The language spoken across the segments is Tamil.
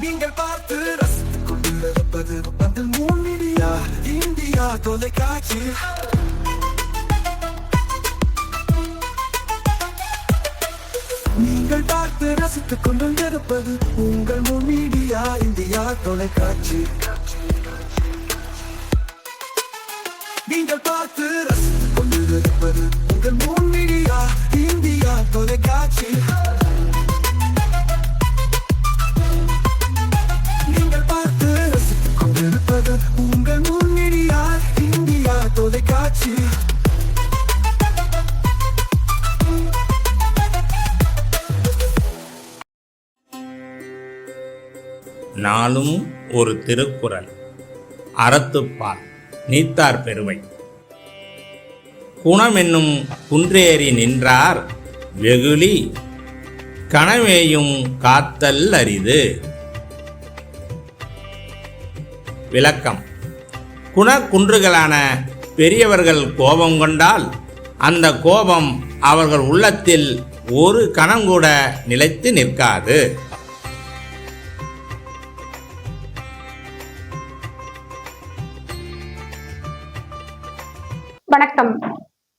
நீங்கள் பார்த்து ரசித்துக் கொண்டிருப்பது பந்தல் மீடியா இந்தியா தொலைக்காட்சி. நீங்கள் பார்த்து ரசித்துக் கொண்டிருப்பது உங்கள் மீடியா இந்தியா தொலைக்காட்சி. நீங்கள் பார்த்து ரசித்துக் கொண்டிருப்பது உங்கள் மீடியா இந்தியா தொலைக்காட்சி. நீங்கள் பார்த்து ரசித்துக் கொண்டிருப்பது உங்கள் மீடியா இந்தியா தொலைக்காட்சி. நாளும் ஒரு திருக்குறள். அறத்துப்பால் நீத்தார் பெருமை. குணமென்னும் குன்றேறி நின்றார் வெகுளி கனவேயும் காத்தல் அரிது. விளக்கம். குணக்குன்றுகளான பெரியவர்கள் கோபம் கொண்டால் அந்த கோபம் அவர்கள் உள்ளத்தில் ஒரு கணங்கூட நிலைத்து நிற்காது. வணக்கம்.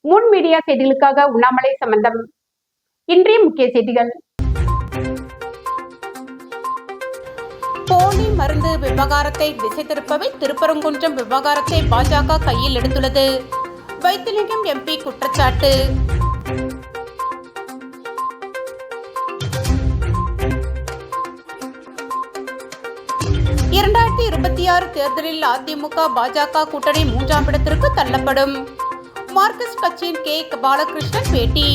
முன் மீடியா செய்திகளுக்காக உண்ணாமலை சம்பந்தம். இன்றைய முக்கிய செய்திகள். போலி மருந்து விவகாரத்தை திசை திருப்பவே திருப்பரங்குன்றம் விவகாரத்தை பாஜக கையில் எடுத்துள்ளது. வைத்திலிங்கம் எம்பி குற்றச்சாட்டு. இரண்டாயிரத்தி 26 தேர்தலில் அதிமுக பாஜக கூட்டணி 3ஆம் இடத்திற்கு தள்ளப்படும். மார்க்சிஸ்ட் கட்சியின் கே பாலகிருஷ்ணன் பேட்டி.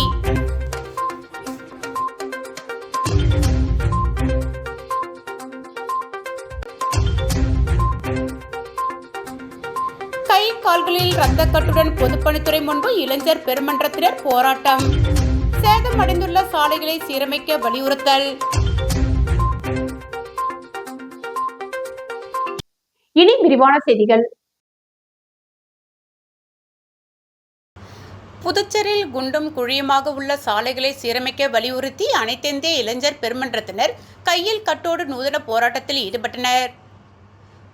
கை கால்களில் ரத்தக்கட்டுடன் பொதுப்பணித்துறை முன்பு இளைஞர் பெருமன்றத்தினர் போராட்டம். சேதமடைந்துள்ள சாலைகளை சீரமைக்க வலியுறுத்தல். இனி விரிவான செய்திகள். புதுச்சேரியில் குண்டும் குழியுமாக உள்ள சாலைகளை சீரமைக்க வலியுறுத்தி அனைத்திந்திய இளைஞர் பெருமன்றத்தினர் கையில் கட்டோடு நூதன போராட்டத்தில் ஈடுபட்டனர்.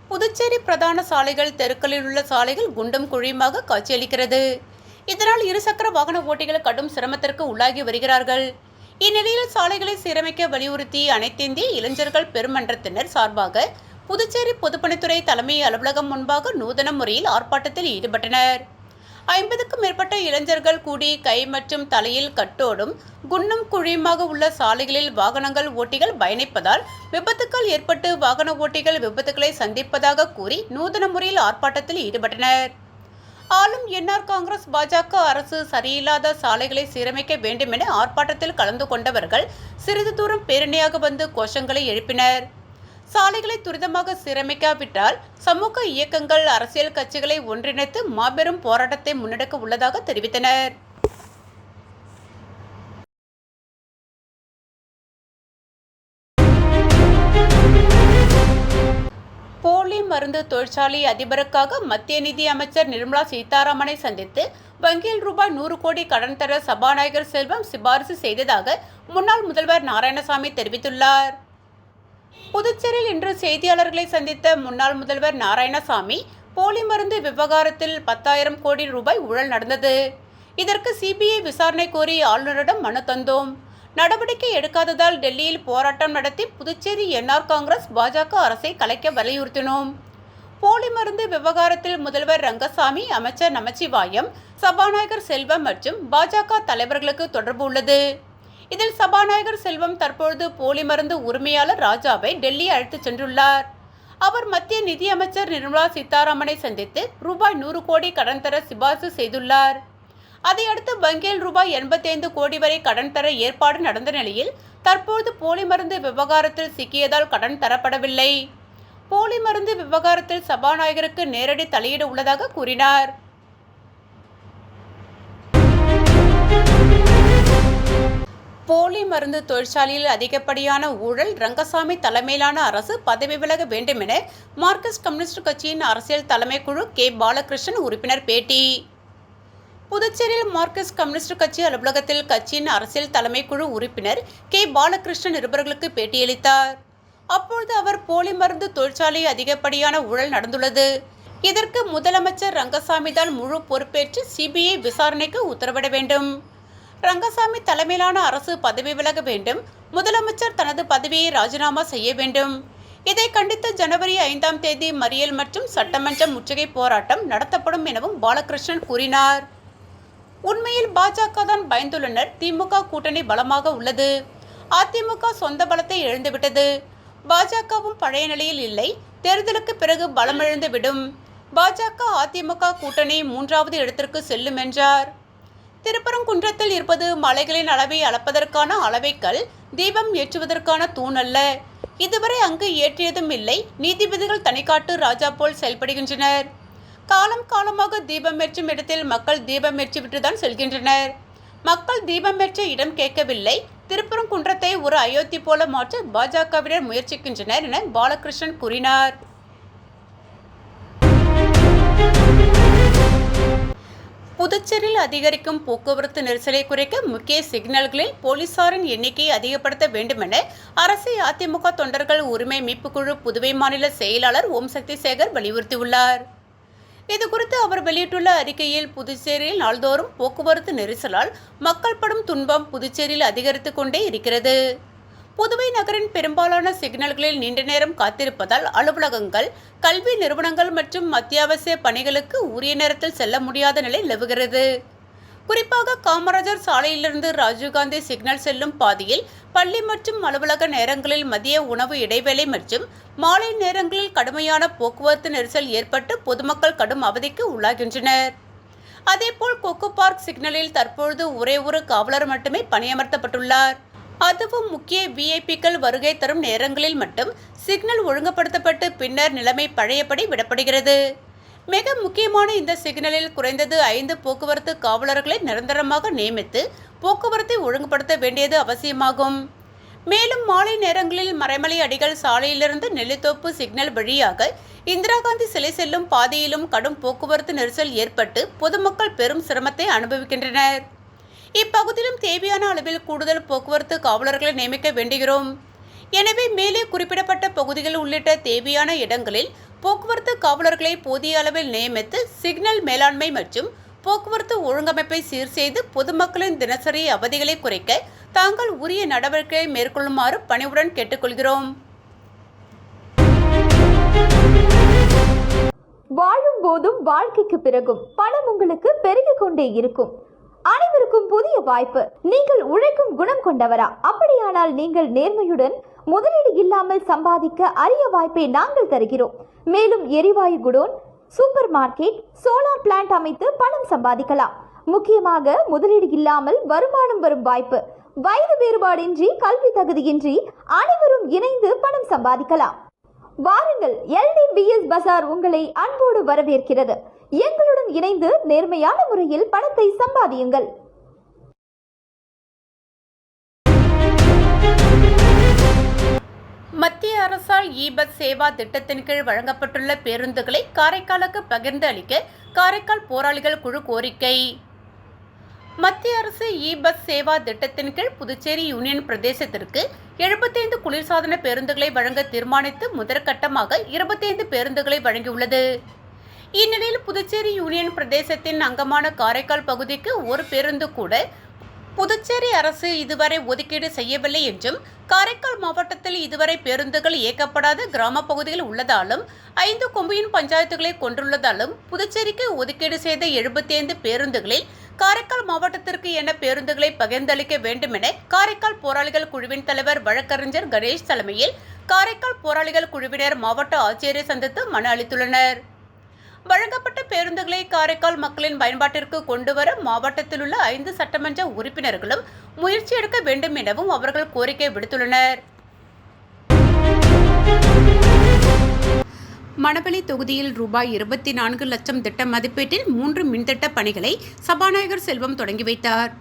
புதுச்சேரி பிரதான சாலைகள், தெருக்களில் உள்ள சாலைகள் குண்டும் குழியுமாக காட்சியளிக்கிறது. இதனால் இருசக்கர வாகன ஓட்டிகள் கடும் சிரமத்திற்கு உள்ளாகி வருகிறார்கள். இந்நிலையில் சாலைகளை சீரமைக்க வலியுறுத்தி அனைத்திந்திய இளைஞர்கள் பெருமன்றத்தினர் சார்பாக புதுச்சேரி பொதுப்பணித்துறை தலைமை அலுவலகம் முன்பாக நூதன முறையில் ஆர்ப்பாட்டத்தில் ஈடுபட்டனர். 50க்கும் மேற்பட்ட இளைஞர்கள் கூடி கை மற்றும் தலையில் கட்டோடும் குண்டும் குழியுமாக உள்ள சாலைகளில் வாகனங்கள் ஓட்டிகள் பயணிப்பதால் விபத்துக்கள் ஏற்பட்டு வாகன ஓட்டிகள் விபத்துக்களை சந்திப்பதாக கூறி நூதன முறையில் ஆர்ப்பாட்டத்தில் ஈடுபட்டனர். ஆளும் என்ஆர் காங்கிரஸ் பாஜக அரசு சரியில்லாத சாலைகளை சீரமைக்க வேண்டும் என ஆர்ப்பாட்டத்தில் கலந்து கொண்டவர்கள் சிறிது தூரம் பேரணியாக வந்து கோஷங்களை எழுப்பினர். சாலைகளை துரிதமாக சீரமைக்காவிட்டால் சமூக இயக்கங்கள், அரசியல் கட்சிகளை ஒன்றிணைத்து மாபெரும் போராட்டத்தை முன்னெடுக்க உள்ளதாக தெரிவித்தனர். போலி மருந்து தொழிற்சாலை அதிபருக்காக மத்திய நிதி அமைச்சர் நிர்மலா சீதாராமனை சந்தித்து வங்கியில் ரூபாய் 100 கோடி கடன் தர சபாநாயகர் செல்வம் சிபாரிசு செய்ததாக முன்னாள் முதல்வர் நாராயணசாமி தெரிவித்துள்ளார். புதுச்சேரியில் இன்று செய்தியாளர்களை சந்தித்த முன்னாள் முதல்வர் நாராயணசாமி, போலி மருந்து விவகாரத்தில் 10,000 கோடி ரூபாய் ஊழல் நடந்தது. இதற்கு சிபிஐ விசாரணை கோரி ஆளுநரிடம் மனு தந்தோம். நடவடிக்கை எடுக்காததால் டெல்லியில் போராட்டம் நடத்தி புதுச்சேரி என்ஆர் காங்கிரஸ் பாஜக அரசை கலைக்க வலியுறுத்தினோம். போலி மருந்து விவகாரத்தில் முதல்வர் ரங்கசாமி, அமைச்சர் நமச்சிவாயம், சபாநாயகர் செல்வம் மற்றும் பாஜக தலைவர்களுக்கு தொடர்பு உள்ளது. இதில் சபாநாயகர் செல்வம் தற்பொழுது போலி மருந்து உரிமையாளர் ராஜாவை டெல்லி அழைத்துச் சென்றுள்ளார். அவர் மத்திய நிதி அமைச்சர் நிர்மலா சீதாராமனை சந்தித்து ரூபாய் 100 கோடி கடன் தர சிபாரிசு செய்துள்ளார். அதையடுத்து வங்கியில் ரூபாய் 85 கோடி வரை கடன் தர ஏற்பாடு நடந்த நிலையில் தற்போது போலி மருந்து விவகாரத்தில் சிக்கியதால் கடன் தரப்படவில்லை. போலி மருந்து விவகாரத்தில் சபாநாயகருக்கு நேரடி தலையீடு உள்ளதாக கூறினார். போலி மருந்து தொழிற்சாலையில் அதிகப்படியான ஊழல், ரங்கசாமி தலைமையிலான அரசு பதவி விலக வேண்டும் என மார்க்சிஸ்ட் கம்யூனிஸ்ட் கட்சியின் அரசியல் தலைமைக்குழு கே பாலகிருஷ்ணன் உறுப்பினர் பேட்டி. புதுச்சேரியில் மார்க்சிஸ்ட் கம்யூனிஸ்ட் கட்சி அலுவலகத்தில் கட்சியின் அரசியல் தலைமைக்குழு உறுப்பினர் கே பாலகிருஷ்ணன் நிருபர்களுக்கு பேட்டியளித்தார். அப்பொழுது அவர் போலி மருந்து தொழிற்சாலை அதிகப்படியான ஊழல் நடந்துள்ளது. இதற்கு முதலமைச்சர் ரங்கசாமி தான் முழு பொறுப்பேற்று சிபிஐ விசாரணைக்கு உத்தரவிட வேண்டும். ரங்கசாமி தலைமையிலான அரசு பதவி விலக வேண்டும். முதலமைச்சர் தனது பதவியை ராஜினாமா செய்ய வேண்டும். இதை கண்டித்து ஜனவரி 5ஆம் தேதி மறியல் மற்றும் சட்டமன்ற முற்றுகை போராட்டம் நடத்தப்படும் எனவும் பாலகிருஷ்ணன் கூறினார். உண்மையில் பாஜக தான் பயந்துள்ளனர். திமுக கூட்டணி பலமாக உள்ளது. அதிமுக சொந்த பலத்தை இழந்துவிட்டது. பாஜகவும் பழைய நிலையில் இல்லை. தேர்தலுக்கு பிறகு பலமிழந்துவிடும். பாஜக அதிமுக கூட்டணி 3வது இடத்திற்கு செல்லும் என்றார். திருப்பரங்குன்றத்தில் இருப்பது மலைகளின் அளவை அளப்பதற்கான அளவைக்கல், தீபம் ஏற்றுவதற்கான தூண் அல்ல. இதுவரை அங்கு ஏற்றியதும் இல்லை. நீதிபதிகள் தனிக்காட்டு ராஜா போல் செயல்படுகின்றனர். காலம் காலமாக தீபம் ஏற்றும் இடத்தில் மக்கள் தீபம் ஏற்றிவிட்டுதான் செல்கின்றனர். மக்கள் தீபம் ஏற்ற இடம் கேட்கவில்லை. திருப்பரங்குன்றத்தை ஒரு அயோத்தி போல மாற்ற பாஜகவினர் முயற்சிக்கின்றனர் என பாலகிருஷ்ணன் கூறினார். புதுச்சேரியில் அதிகரிக்கும் போக்குவரத்து நெரிசலை குறைக்க முக்கிய சிக்னல்களில் போலீசாரின் எண்ணிக்கையை அதிகப்படுத்த வேண்டுமென அரசு அதிமுக தொண்டர்கள் உரிமை மீட்புக்குழு புதுவை மாநில செயலாளர் ஓம் சக்தி சேகர் வலியுறுத்தியுள்ளார். இதுகுறித்து அவர் வெளியிட்டுள்ள அறிக்கையில், புதுச்சேரியில் நாள்தோறும் போக்குவரத்து நெரிசலால் மக்கள் படும் துன்பம் புதுச்சேரியில் அதிகரித்து கொண்டே இருக்கிறது. புதுவை நகரின் பெரும்பாலான சிக்னல்களில் நீண்ட நேரம் காத்திருப்பதால் அலுவலகங்கள், கல்வி நிறுவனங்கள் மற்றும் அத்தியாவசிய பணிகளுக்கு உரிய நேரத்தில் செல்ல முடியாத நிலை நிலவுகிறது. குறிப்பாக காமராஜர் சாலையிலிருந்து ராஜீவ்காந்தி சிக்னல் செல்லும் பாதையில் பள்ளி மற்றும் அலுவலக நேரங்களில் மதிய உணவு இடைவேளை மற்றும் மாலை நேரங்களில் கடுமையான போக்குவரத்து நெரிசல் ஏற்பட்டு பொதுமக்கள் கடும் அவதிக்கு உள்ளாகின்றனர். அதேபோல் கொக்கு பார்க் சிக்னலில் தற்பொழுது ஒரே ஒரு காவலர் மட்டுமே பணியமர்த்தப்பட்டுள்ளார். அதுவும் முக்கிய விஐபிக்கள் வருகை தரும் நேரங்களில் மட்டும் சிக்னல் ஒழுங்குபடுத்தப்பட்டு பின்னர் நிலைமை பழையபடி விடப்படுகிறது. மிக முக்கியமான இந்த சிக்னலில் குறைந்தது 5 போக்குவரத்து காவலர்களை நிரந்தரமாக நியமித்து போக்குவரத்தை ஒழுங்குபடுத்த வேண்டியது அவசியமாகும். மேலும் மாலை நேரங்களில் மறைமலை அடிகள் சாலையிலிருந்து நெல்லித்தோப்பு சிக்னல் வழியாக இந்திரா காந்தி சிலை செல்லும் பாதையிலும் கடும் போக்குவரத்து நெரிசல் ஏற்பட்டு பொதுமக்கள் பெரும் சிரமத்தை அனுபவிக்கின்றனர். இப்பகுதியிலும் தேவையான அளவில் கூடுதல் போக்குவரத்து காவலர்களை நியமிக்க வேண்டுகிறோம். எனவே மேலே குறிப்பிடப்பட்ட பகுதிகள் உள்ளிட்ட தேவையான இடங்களில் போக்குவரத்து காவலர்களை போதிய அளவில் நியமித்து சிக்னல் மேலாண்மை மற்றும் போக்குவரத்து ஒழுங்கமைப்பை சீர் செய்து பொதுமக்களின் தினசரி அவதிகளை குறைக்க தாங்கள் உரிய நடவடிக்கைகளை மேற்கொள்ளுமாறு பணிவுடன் கேட்டுக்கொள்கிறோம். வாழும் போதும் வாழ்க்கைக்கு பிறகும் பணம் உங்களுக்கு பெருகிக் கொண்டே இருக்கும். அனைவருக்கும் புதிய வாய்ப்பு. நீங்கள் உழைக்கும் குணம் கொண்டவரா? அப்படியானால் நீங்கள் நேர்மையுடன் முதலீடு இல்லாமல் சம்பாதிக்க அரிய வாய்ப்பை நாங்கள் தருகிறோம். மேலும் எரிவாயு godown, super market, solar plant அமைத்து பணம் சம்பாதிக்கலாம். முக்கியமாக முதலீடு இல்லாமல் வருமானம் வரும் வாய்ப்பு. வயது வேறுபாடின்றி, கல்வி தகுதியின்றி அனைவரும் இணைந்து பணம் சம்பாதிக்கலாம். வாருங்கள், LDBS பஜார் உங்களை அன்போடு வரவேற்கிறது. எங்களுடன் இணைந்து நேர்மையான முறையில் பணத்தை சம்பாதியுங்கள். மத்திய அரசால் இ-பஸ் சேவா திட்டத்தின் கீழ் வழங்கப்பட்டுள்ள பேருந்துகளை காரைக்காலுக்கு பகிர்ந்து அளிக்க காரைக்கால் போராளிகள் குழு கோரிக்கை. மத்திய அரசு இ-பஸ் சேவா திட்டத்தின் கீழ் புதுச்சேரி யூனியன் பிரதேசத்திற்கு 75 குளிர்சாதன பேருந்துகளை வழங்க தீர்மானித்து முதற்கட்டமாக 25 பேருந்துகளை வழங்கியுள்ளது. இந்நிலையில் புதுச்சேரி யூனியன் பிரதேசத்தின் அங்கமான காரைக்கால் பகுதிக்கு ஒரு பேருந்து கூட புதுச்சேரி அரசு இதுவரை ஒதுக்கீடு செய்யவில்லை என்றும், காரைக்கால் மாவட்டத்தில் இதுவரை பேருந்துகள் இயக்கப்படாத கிராம பகுதிகள் உள்ளதாலும் 5 கொம்யூன் பஞ்சாயத்துகளை கொண்டுள்ளதாலும் புதுச்சேரிக்கு ஒதுக்கீடு செய்த 75 பேருந்துகளில் காரைக்கால் மாவட்டத்திற்கு என பேருந்துகளை பகிர்ந்தளிக்க வேண்டும் என காரைக்கால் போராளிகள் குழுவின் தலைவர் வழக்கறிஞர் கணேஷ் தலைமையில் காரைக்கால் போராளிகள் குழுவினர் மாவட்ட ஆட்சியரை சந்தித்து மனு அளித்துள்ளனர். வழங்கப்பட்ட பேருந்துகளை காரைக்கால் மக்களின் பயன்பாட்டிற்கு கொண்டுவர மாவட்டத்தில் உள்ள 5 சட்டமன்ற உறுப்பினர்களும் முயற்சி எடுக்க வேண்டும் எனவும் அவர்கள் கோரிக்கை விடுத்துள்ளனர். மணவெளி தொகுதியில் ரூபாய் 24 லட்சம் திட்ட மதிப்பீட்டில் 3 மின்திட்ட பணிகளை சபாநாயகர் செல்வம் தொடங்கி வைத்தார்.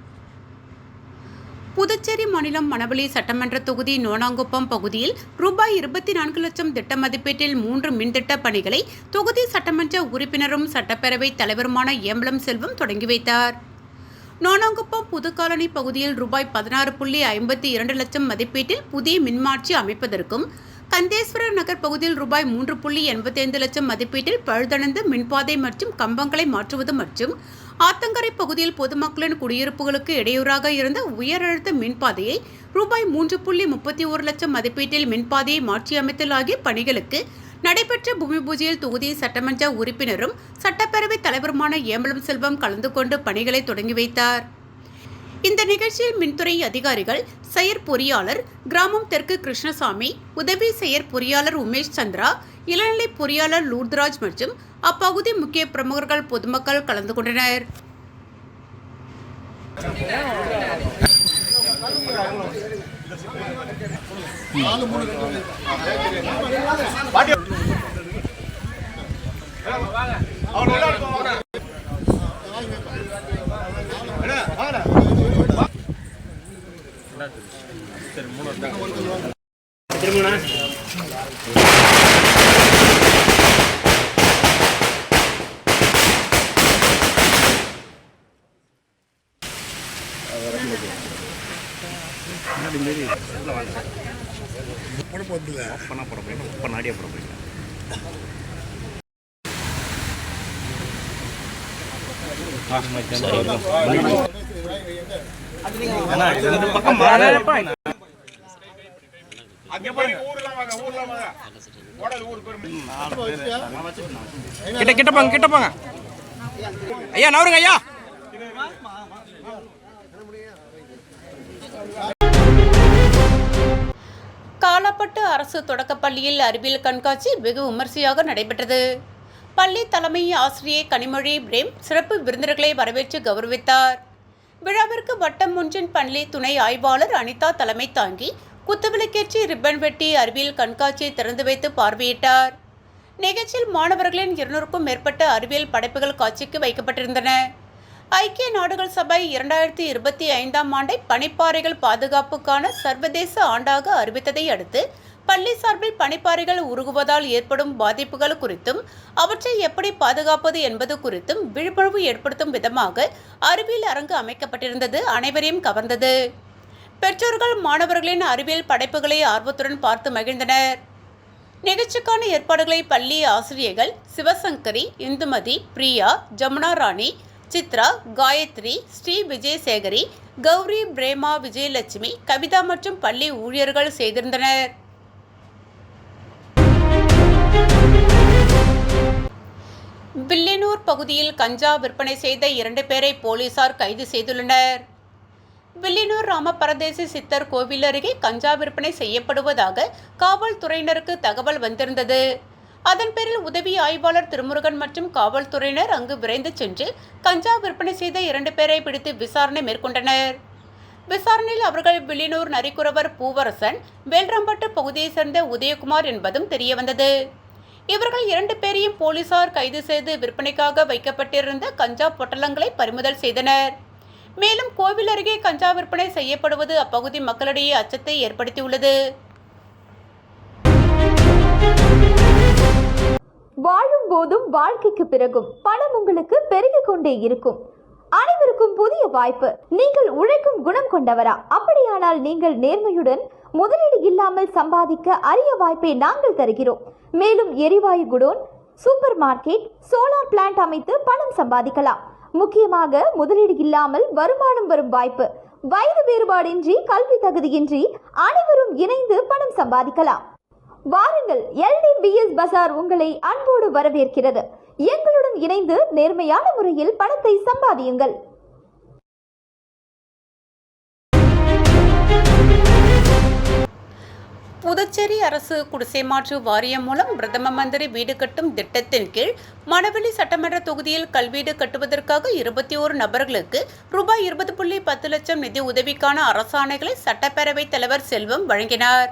புதுச்சேரி மாநிலம் மணவெளி சட்டமன்ற தொகுதி நோனாங்குப்பம் பகுதியில் ரூபாய் 24 லட்சம் திட்ட மதிப்பீட்டில் 3 மின்திட்ட பணிகளை தொகுதி சட்டமன்ற உறுப்பினரும் சட்டப்பேரவை தலைவருமான ஏம்பலம் செல்வம் தொடங்கி வைத்தார். நோனாங்குப்பம் புதுக்காலனி பகுதியில் ரூபாய் 16.52 லட்சம் மதிப்பீட்டில் புதிய மின்மாற்றி அமைப்பதற்கும், கந்தேஸ்வரர் நகர் பகுதியில் ரூபாய் 3.85 லட்சம் மதிப்பீட்டில் பழுதடைந்த மின்பாதை மற்றும் கம்பங்களை மாற்றுவது மற்றும் ஆத்தங்கரை பகுதியில் பொதுமக்களின் குடியிருப்புகளுக்கு இடையூறாக இருந்த உயர் அழுத்த மின்பாதையை ரூபாய் 3.31 லட்சம் மதிப்பீட்டில் மின்பாதையை மாற்றியமைத்தல் ஆகிய பணிகளுக்கு நடைபெற்ற பூமி பூஜையில் தொகுதி சட்டமன்ற உறுப்பினரும் சட்டப்பேரவைத் தலைவருமான ஏம்பலம் செல்வம் கலந்து கொண்டு பணிகளை தொடங்கி வைத்தார். இந்த நிகழ்ச்சியில் மின்துறை அதிகாரிகள், செயற் பொறியாளர் கிராமம் தெற்கு கிருஷ்ணசாமி, உதவி செயற் பொறியாளர் உமேஷ் சந்திரா, இளநிலை பொறியாளர் லூர்தராஜ் மற்றும் அப்பகுதி முக்கிய பிரமுகர்கள் பொதுமக்கள் கலந்து கொண்டனர். கிட்ட போங்க ஐயா, நவருங்க ஐயா. காலாப்பட்டு அரசு தொடக்கப்பள்ளியில் அறிவியல் கண்காட்சி வெகு விமர்சையாக நடைபெற்றது. பள்ளி தலைமை ஆசிரியை கனிமொழி பிரேம் சிறப்பு விருந்தினர்களை வரவேற்று கௌரவித்தார். விழாவிற்கு வட்டம் ஒன்றின் பள்ளி துணை ஆய்வாளர் அனிதா தலைமை தாங்கி குத்துவிளக்கேற்றி ரிப்பன் வெட்டி அறிவியல் கண்காட்சியை திறந்து வைத்து பார்வையிட்டார். நிகழ்ச்சியில் மாணவர்களின் 200க்கும் மேற்பட்ட அறிவியல் படைப்புகள் காட்சிக்கு வைக்கப்பட்டிருந்தன. ஐக்கிய நாடுகள் சபை 2025ஆம் ஆண்டை பனிப்பாறைகள் பாதுகாப்புக்கான சர்வதேச ஆண்டாக அறிவித்ததை அடுத்து பள்ளி சார்பில் பனிப்பாறைகள் உருகுவதால் ஏற்படும் பாதிப்புகள் குறித்தும் அவற்றை எப்படி பாதுகாப்பது என்பது குறித்தும் விழிப்புணர்வு ஏற்படுத்தும் விதமாக அறிவியல் அரங்கு அமைக்கப்பட்டிருந்தது அனைவரையும் கவர்ந்தது. பெற்றோர்கள் மாணவர்களின் அறிவியல் படைப்புகளை ஆர்வத்துடன் பார்த்து மகிழ்ந்தனர். நிகழ்ச்சிக்கான ஏற்பாடுகளை பள்ளி ஆசிரியர்கள் சிவசங்கரி, இந்துமதி, பிரியா, ஜமுனா ராணி, சித்ரா, காயத்ரி, ஸ்ரீ விஜயசேகரி, கௌரி, பிரேமா, விஜயலட்சுமி, கவிதா மற்றும் பள்ளி ஊழியர்கள் செய்திருந்தனர். வில்லியனூர் பகுதியில் கஞ்சா விற்பனை செய்த 2 பேரை போலீசார் கைது செய்துள்ளனர். வில்லியனூர் ராமபரதேசி சித்தர் கோவில் அருகே கஞ்சா விற்பனை செய்யப்படுவதாக காவல்துறையினருக்கு தகவல் வந்திருந்தது. அதன் பேரில் உதவி ஆய்வாளர் திருமுருகன் மற்றும் காவல்துறையினர் அங்கு விரைந்து சென்று கஞ்சா விற்பனை செய்த 2 பேரை பிடித்து விசாரணை மேற்கொண்டனர். விசாரணையில் அவர்கள் வில்லியனூர் நரிக்குறவர் பூவரசன், வேல்ராம்பட்டு பகுதியைச் சேர்ந்த உதயகுமார் என்பதும் தெரியவந்தது. இவர்கள் 2 பேரையும் போலீசார் கைது செய்து விற்பனைக்காக வைக்கப்பட்டிருந்த கஞ்சா பொட்டலங்களை பறிமுதல் செய்தனர். மேலும் கோவில் அருகே கஞ்சா விற்பனை செய்யப்படுவது அப்பகுதி மக்களிடையே அச்சத்தை ஏற்படுத்தியுள்ளது. வாழும் போதும் வாழ்க்கைக்கு பிறகும் பணம் உங்களுக்கு பெருகிக் கொண்டே இருக்கும். அனைவருக்கும் புதிய வாய்ப்பு. நீங்கள் உழைக்கும் குணம் கொண்டவரா? அப்படியானால் நீங்கள் நேர்மையுடன் முதலீடு இல்லாமல் சம்பாதிக்க அரிய வாய்ப்பை நாங்கள் தருகிறோம். மேலும் எரிவாயு godown, super market, solar plant அமைத்து பணம் சம்பாதிக்கலாம். முக்கியமாக முதலீடு இல்லாமல் வருமானம் வரும் வாய்ப்பு. வயது வேறுபாடின்றி, கல்வி தகுதியின்றி அனைவரும் இணைந்து பணம் சம்பாதிக்கலாம். வாருங்கள், LDBS பஜார் உங்களை அன்போடு வரவேற்கிறது. எங்களுடன் இணைந்து நேர்மையான முறையில் பணத்தை சம்பாதியுங்கள். புதுச்சேரி அரசு குடிசை மாற்று வாரியம் மூலம் பிரதம மந்திரி வீடு கட்டும் திட்டத்தின் கீழ் மணவெளி சட்டமன்ற தொகுதியில் கல்வீடு கட்டுவதற்காக 21 நபர்களுக்கு ரூபாய் 20.10 லட்சம் நிதி உதவிக்கான அரசாணைகளை சட்டப்பேரவைத் தலைவர் செல்வம் வழங்கினார்.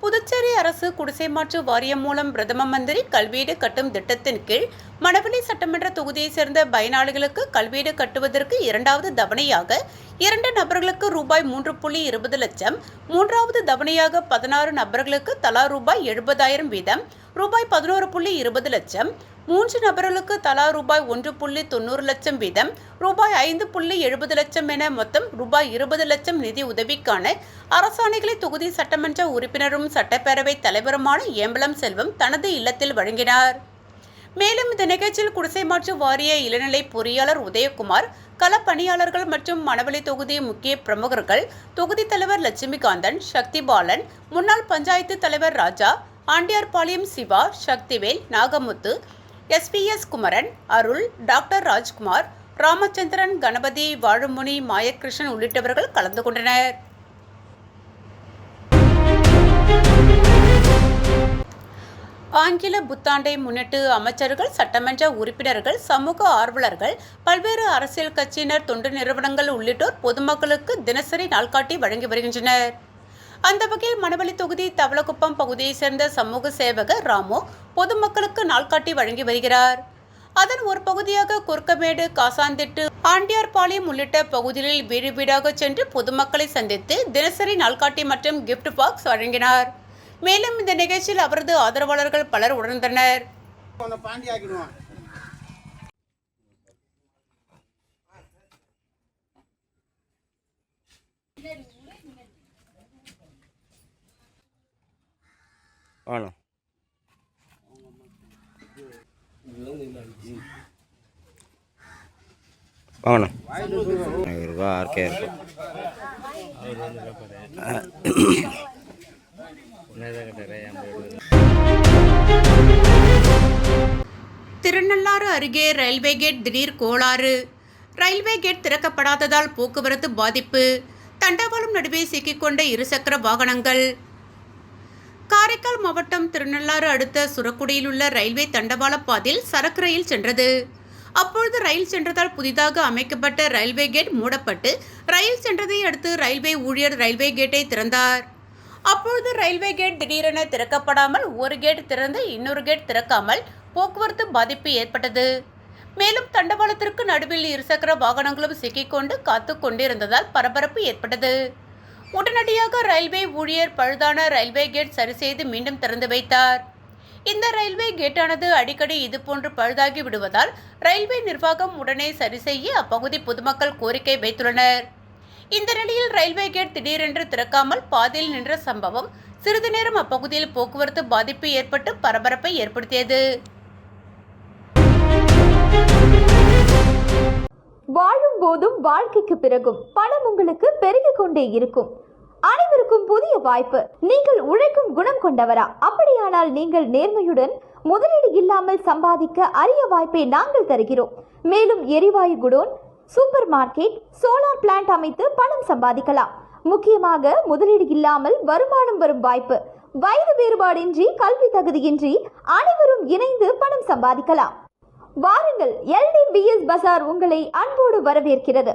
புதுச்சேரி அரசு குடிசை மாற்று வாரியம் மூலம் பிரதம மந்திரி கல்வீடு கட்டும் திட்டத்தின் கீழ் மணவெளி சட்டமன்ற தொகுதியைச் சேர்ந்த பயனாளிகளுக்கு கல்வீடு கட்டுவதற்கு இரண்டாவது தவணையாக 2 நபர்களுக்கு ரூபாய் 3.20 லட்சம், மூன்றாவது தவணையாக 16 நபர்களுக்கு தலா ரூபாய் 70,000 வீதம் ரூபாய் 11.20 லட்சம், 3 நபர்களுக்கு தலா ரூபாய் 1.90 லட்சம் வீதம் ரூபாய் 5.70 லட்சம் என மொத்தம் ரூபாய் 20 லட்சம் நிதி உதவிக்கான அரசாணைகளை தொகுதி சட்டமன்ற உறுப்பினரும் சட்டப்பேரவைத் தலைவருமான ஏம்பலம் செல்வம் தனது இல்லத்தில் வழங்கினார். மேலும் இந்த நிகழ்ச்சியில் குடிசை மாற்று வாரிய இளநிலை பொறியாளர் உதயகுமார், களப்பணியாளர்கள் மற்றும் மணவெளி தொகுதி முக்கிய பிரமுகர்கள், தொகுதி தலைவர் லட்சுமிகாந்தன், சக்தி பாலன், முன்னாள் பஞ்சாயத்து தலைவர் ராஜா, ஆண்டியார்பாளையம் சிவா, சக்திவேல், நாகமுத்து, SPS குமரன், அருள், டாக்டர் ராஜ்குமார், ராமச்சந்திரன், கணபதி, வாழுமுனி, மாயகிருஷ்ணன் உள்ளிட்டவர்கள் கலந்து கொண்டனர். ஆங்கில புத்தாண்டை முன்னிட்டு அமைச்சர்கள், சட்டமன்ற உறுப்பினர்கள், சமூக ஆர்வலர்கள், பல்வேறு அரசியல் கட்சியினர், தொண்டு நிறுவனங்கள் உள்ளிட்டோர் பொதுமக்களுக்கு தினசரி நாள்காட்டி வழங்கி வருகின்றனர். அந்த வகையில் மணவெளி தொகுதி தவளக்குப்பம் பகுதியைச் சேர்ந்த சமூக சேவகர் ராமு பொதுமக்களுக்கு நாள்காட்டி வழங்கி வருகிறார். அதன் ஒரு பகுதியாக குறுக்கமேடு, காசாந்திட்டு, ஆண்டியார்பாளையம் உள்ளிட்ட பகுதிகளில் வீடு வீடாக சென்று பொதுமக்களை சந்தித்து தினசரி நாள்காட்டி மற்றும் கிஃப்ட் பாக்ஸ் வழங்கினார். மேலும் இந்த நிகழ்ச்சியில் அவரது ஆதரவாளர்கள் பலர் உணர்ந்தனர். திருநள்ளாறு அருகே ரயில்வே கேட் திடீர் கோளாறு. ரயில்வே கேட் திறக்கப்படாததால் போக்குவரத்து பாதிப்பு. தண்டவாளம் நடுவே சிக்கிக்கொண்ட இருசக்கர வாகனங்கள். காரைக்கால் மாவட்டம் திருநள்ளாறு அடுத்த சுரக்குடியில் உள்ள ரயில்வே தண்டவாள பாதையில் சரக்கு ரயில் சென்றது. அப்பொழுது ரயில் சென்றதால் புதிதாக அமைக்கப்பட்ட ரயில்வே கேட் மூடப்பட்டு ரயில் சென்றதை அடுத்து ரயில்வே ஊழியர் ரயில்வே கேட்டை திறந்தார். அப்பொழுது ரயில்வே கேட் திடீரென திறக்கப்படாமல் ஒரு கேட் திறந்து இன்னொரு கேட் திறக்காமல் போக்குவரத்து பாதிப்பு ஏற்பட்டது. மேலும் தண்டவாளத்திற்கு நடுவில் இருசக்கர வாகனங்களும் சிக்கிக்கொண்டு காத்து கொண்டிருந்ததால் பரபரப்பு ஏற்பட்டது. உடனடியாக ரயில்வே ஊழியர் பழுதான ரயில்வே கேட் சரி செய்து மீண்டும் திறந்து வைத்தார். இந்த ரயில்வே கேட்டானது அடிக்கடி இதுபோன்று பழுதாகி விடுவதால் ரயில்வே நிர்வாகம் உடனே சரி செய்ய அப்பகுதி பொதுமக்கள் கோரிக்கை வைத்துள்ளனர். இந்த நிலையில் ரயில்வே கேட் திடீரென்று திறக்காமல் பாதையில் நின்ற சம்பவம் சிறிது நேரம் அப்பகுதியில் போக்குவரத்து பாதிப்பு ஏற்பட்டு பரபரப்பை ஏற்படுத்தியது. வாழும் போதும் வாழ்க்கைக்கு பிறகும் பணம் உங்களுக்கு பெருகிக் கொண்டே இருக்கும். அனைவருக்கும் புதிய வாய்ப்பு. நீங்கள் உழைக்கும் குணம் கொண்டவரா? அப்படியானால் நீங்கள் நேர்மையுடன் முதலீடு இல்லாமல் சம்பாதிக்க அரிய வாய்ப்பை நாங்கள் தருகிறோம். மேலும் எரிவாயு godown, super market, solar plant அமைத்து பணம் சம்பாதிக்கலாம். முக்கியமாக முதலீடு இல்லாமல் வருமானம் வரும் வாய்ப்பு. வயது வேறுபாடின்றி, கல்வி தகுதியின்றி அனைவரும் இணைந்து பணம் சம்பாதிக்கலாம். வாருங்கள், LDBS பஜார் உங்களை அன்போடு வரவேற்கிறது.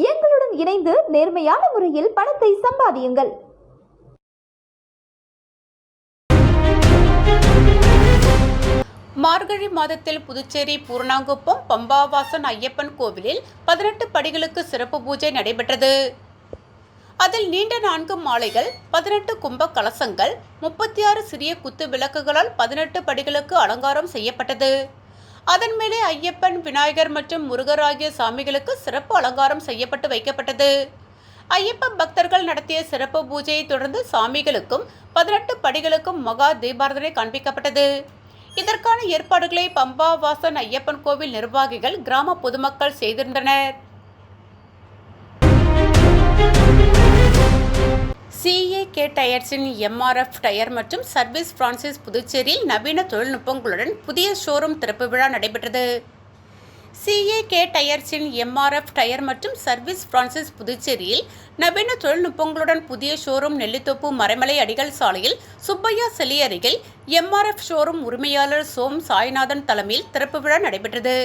எங்களுடன் இணைந்து நேர்மையான முறையில் பணத்தை சம்பாதியுங்கள். மார்கழி மாதத்தில் புதுச்சேரி பூர்ணாங்குப்பம் பம்பாவாசன் ஐயப்பன் கோவிலில் 18 படிகளுக்கு சிறப்பு பூஜை நடைபெற்றது. அதில் நீண்ட 4 மாலைகள், 18 கும்ப கலசங்கள், 36 சிறிய குத்து விளக்குகளால் 18 படிகளுக்கு அலங்காரம் செய்யப்பட்டது. அதன் மேலே ஐயப்பன், விநாயகர் மற்றும் முருகர் ஆகிய சாமிகளுக்கு சிறப்பு அலங்காரம் செய்யப்பட்டு வைக்கப்பட்டது. ஐயப்ப பக்தர்கள் நடத்திய சிறப்பு பூஜையை தொடர்ந்து சாமிகளுக்கும் 18 படிகளுக்கும் மகா தீபாராதனை காண்பிக்கப்பட்டது. இதற்கான ஏற்பாடுகளை பம்பா வாசன் ஐயப்பன் கோவில் நிர்வாகிகள், கிராம பொதுமக்கள் செய்திருந்தனர். CAK டயர்ஸின் MRF டயர் மற்றும் சர்வீஸ் பிரான்சிஸ் புதுச்சேரியில் நவீன தொழில்நுட்பங்களுடன் புதிய ஷோரூம் திறப்பு விழா நடைபெற்றது. CAK டயர்ஸின் MRF டயர் மற்றும் சர்வீஸ் பிரான்சிஸ் புதுச்சேரியில் நவீன தொழில்நுட்பங்களுடன் புதிய ஷோரூம் நெல்லித்தோப்பு மறைமலை அடிகள் சாலையில் சுப்பையா சிலை அருகில் MRF ஷோரூம் உரிமையாளர் சோம் சாய்நாதன் தலைமையில் திறப்பு விழா நடைபெற்றது.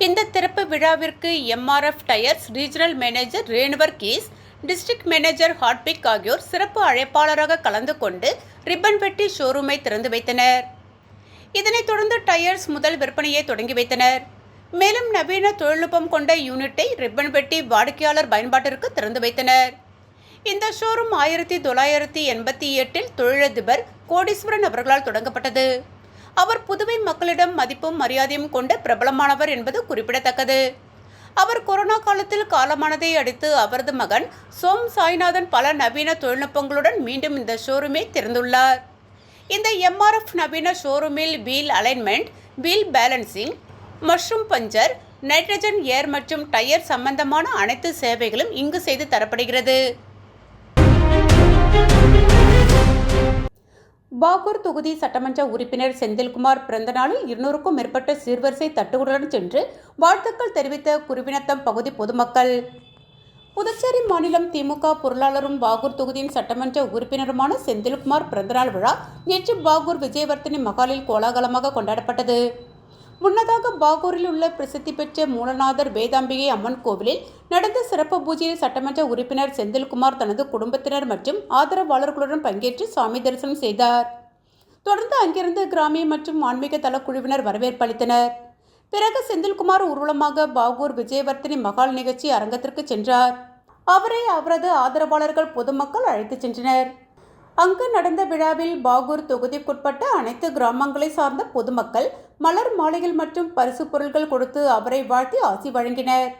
இந்த திறப்பு விழாவிற்கு MRF டயர்ஸ் ரீஜனல் மேனேஜர் ரேணுவர் கீஸ், டிஸ்ட்ரிக்ட் மேனேஜர் ஹாட்பிக் ஆகியோர் சிறப்பு அழைப்பாளராக கலந்து கொண்டு ரிப்பன் வெட்டி ஷோரூமை திறந்து வைத்தனர். இதனைத் தொடர்ந்து டயர்ஸ் முதல் விற்பனையை தொடங்கி வைத்தனர். மேலும் நவீன தொழில்நுட்பம் கொண்ட யூனிட்டை ரிப்பன் வெட்டி வாடிக்கையாளர் பயன்பாட்டிற்கு திறந்து வைத்தனர். இந்த ஷோரூம் 1988 தொழிலதிபர் கோடீஸ்வரன் அவர்களால் தொடங்கப்பட்டது. அவர் புதுவை மக்களிடம் மதிப்பும் மரியாதையும் கொண்ட பிரபலமானவர் என்பது குறிப்பிடத்தக்கது. அவர் கொரோனா காலத்தில் காலமானதை அடுத்து அவரது மகன் சோம் சாய்நாதன் பல நவீன தொழில்நுட்பங்களுடன் மீண்டும் இந்த ஷோரூமை திறந்துள்ளார். இந்த MRF நவீன ஷோரூமில் wheel alignment, wheel balancing, mushroom puncture, nitrogen air மற்றும் டயர் சம்பந்தமான அனைத்து சேவைகளும் இங்கு செய்து தரப்படுகிறது. பாகூர் தொகுதி சட்டமன்ற உறுப்பினர் செந்தில்குமார் பிறந்த நாளில் 200க்கும் மேற்பட்ட சீர்வரிசை தட்டுகளுடன் சென்று வாழ்த்துக்கள் தெரிவித்த குருவினத்தம் பகுதி பொதுமக்கள். புதுச்சேரி மாநிலம் திமுக பொருளாளரும் பாகூர் தொகுதியின் சட்டமன்ற உறுப்பினருமான செந்தில்குமார் பிறந்தநாள் விழா நேற்று பாகூர் விஜயவர்த்தினி மகாலில் கோலாகலமாக கொண்டாடப்பட்டது. முன்னதாக பாகூரில் உள்ள பிரசித்தி பெற்ற மூலநாதர் வேதாம்பிகை அம்மன் கோவிலில் நடந்த சிறப்பு பூஜையில் சட்டமன்ற உறுப்பினர் செந்தில்குமார் தனது குடும்பத்தினர் மற்றும் ஆதரவாளர்களுடன் பங்கேற்று சாமி தரிசனம் செய்தார். தொடர்ந்து அங்கிருந்து கிராமிய மற்றும் ஆன்மீக தள குழுவினர் வரவேற்பு அளித்தனர். பிறகு செந்தில்குமார் ஊர்வலமாக பாகூர் விஜயவர்த்தினி மகால் நிகழ்ச்சி அரங்கத்திற்கு சென்றார். அவரை அவரது ஆதரவாளர்கள் பொதுமக்கள் அழைத்துச் சென்றனர். அங்கு நடந்த விழாவில் பாகூர் தொகுதிக்குட்பட்ட அனைத்து கிராமங்களை சார்ந்த பொதுமக்கள் மலர் மாலைகள் மற்றும் பரிசு பொருட்கள் கொடுத்து அவரை வாழ்த்தி ஆசி வழங்கினர்.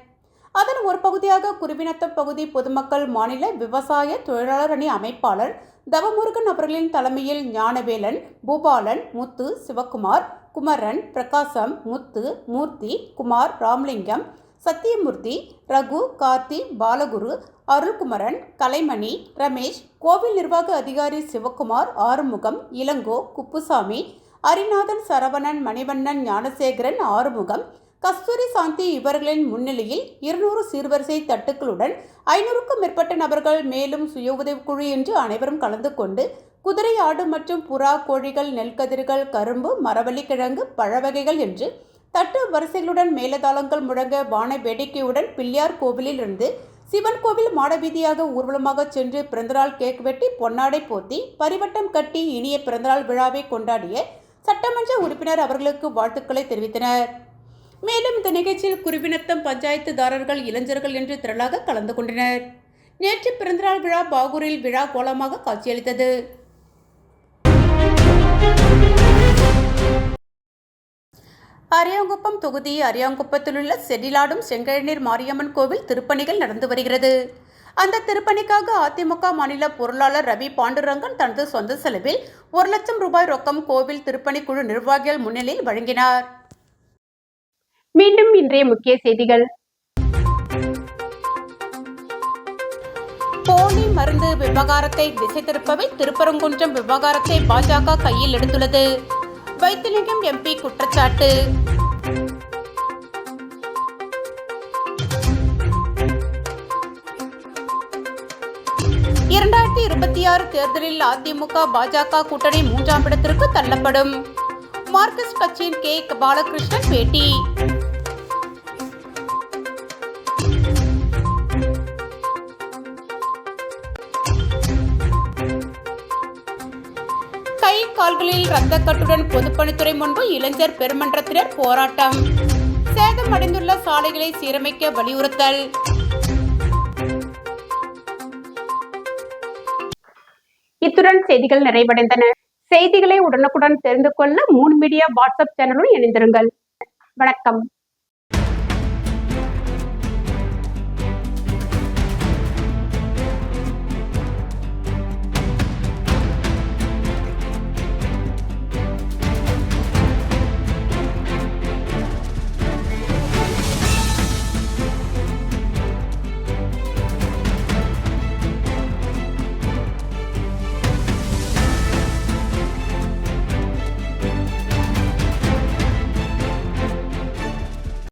அதன் ஒரு பகுதியாக குருவினத்தம் பகுதி பொதுமக்கள் மாநில விவசாய தொழிலாளர் அணி அமைப்பாளர் தவமுருகன் அவர்களின் தலைமையில் ஞானவேலன், பூபாலன், முத்து, சிவகுமார், குமரன், பிரகாசம், முத்து, மூர்த்தி, குமார், ராமலிங்கம், சத்தியமூர்த்தி, ரகு, கார்த்தி, பாலகுரு, அருள்குமரன், கலைமணி, ரமேஷ், கோவில் நிர்வாக அதிகாரி சிவகுமார், ஆறுமுகம், இளங்கோ, குப்புசாமி, அரிநாதன், சரவணன், மணிவண்ணன், ஞானசேகரன், ஆறுமுகம், கஸ்தூரி சாந்தி இவர்களின் முன்னிலையில் 200 சீர்வரிசை தட்டுக்களுடன் 500க்கும் மேற்பட்ட நபர்கள் மேலும் சுய உதவிக்குழு என்று அனைவரும் கலந்து கொண்டு குதிரை, ஆடு மற்றும் புறா, கோழிகள், நெல்கதிர்கள், கரும்பு, மரவள்ளிக்கிழங்கு, பழ வகைகள் என்று தட்டு வரிசைகளுடன் மேலதாளங்கள் முழங்க வான வேடிக்கையுடன் பிள்ளையார் கோவிலில் இருந்து சிவன் கோவில் மாடவீதியாக ஊர்வலமாக சென்று பிறந்தநாள் கேக் வெட்டி பொன்னாடை போத்தி பரிவட்டம் கட்டி இனிய பிறந்தநாள் விழாவை கொண்டாடிய சட்டமன்ற உறுப்பினர் அவர்களுக்கு வாழ்த்துக்களை தெரிவித்தனர். மேலும் இந்த நிகழ்ச்சியில் குருவினத்தம் பஞ்சாயத்துதாரர்கள், இளைஞர்கள் என்று திரளாக கலந்து கொண்டனர். நேற்று பிறந்தநாள் விழா பாகூரில் விழா கோலமாக காட்சியளித்தது. அரியாங்குப்பம் தொகுதி அரியாங்குப்பத்தில் உள்ள செடிலாடும் செங்கழநீர் மாரியம்மன் கோவில் திருப்பணிகள் நடந்து வருகிறது. அந்த திருப்பணிக்காக அதிமுக மாநில பொருளாளர் ரவி பாண்டுரங்கன் தனது சொந்த செலவில் 1 லட்சம் ரூபாய் ரொக்கம் கோவில் திருப்பணி குழு நிர்வாகிகள் முன்னிலையில் வழங்கினார். மீண்டும் இன்றைய முக்கிய செய்திகள். போலி மருந்து விவகாரத்தை திசை திருப்பவே திருப்பரங்குன்றம் விவகாரத்தை பாஜக கையில் எடுத்துள்ளது. வைத்திலிங்கம் MP குற்றச்சாட்டு. தேர்தலில் அதிமுக பாஜக கூட்டணி 3ஆம் இடத்திற்கு தள்ளப்படும். மார்க்சிஸ்ட் கட்சியின் கே. பாலகிருஷ்ணன் பேட்டி. கை கால்களில் ரத்தக்கட்டுடன் பொதுப்பணித்துறை முன்பு இளைஞர் பெருமன்றத்தினர் போராட்டம். சேதமடைந்துள்ள சாலைகளை சீரமைக்க வலியுறுத்தல். இத்துடன் செய்திகள் நிறைவடைந்தன. செய்திகளை உடனுக்குடன் தெரிந்து கொள்ள மூன் மீடியா வாட்ஸ்அப் சேனலுடன் இணைந்திருங்கள். வணக்கம்.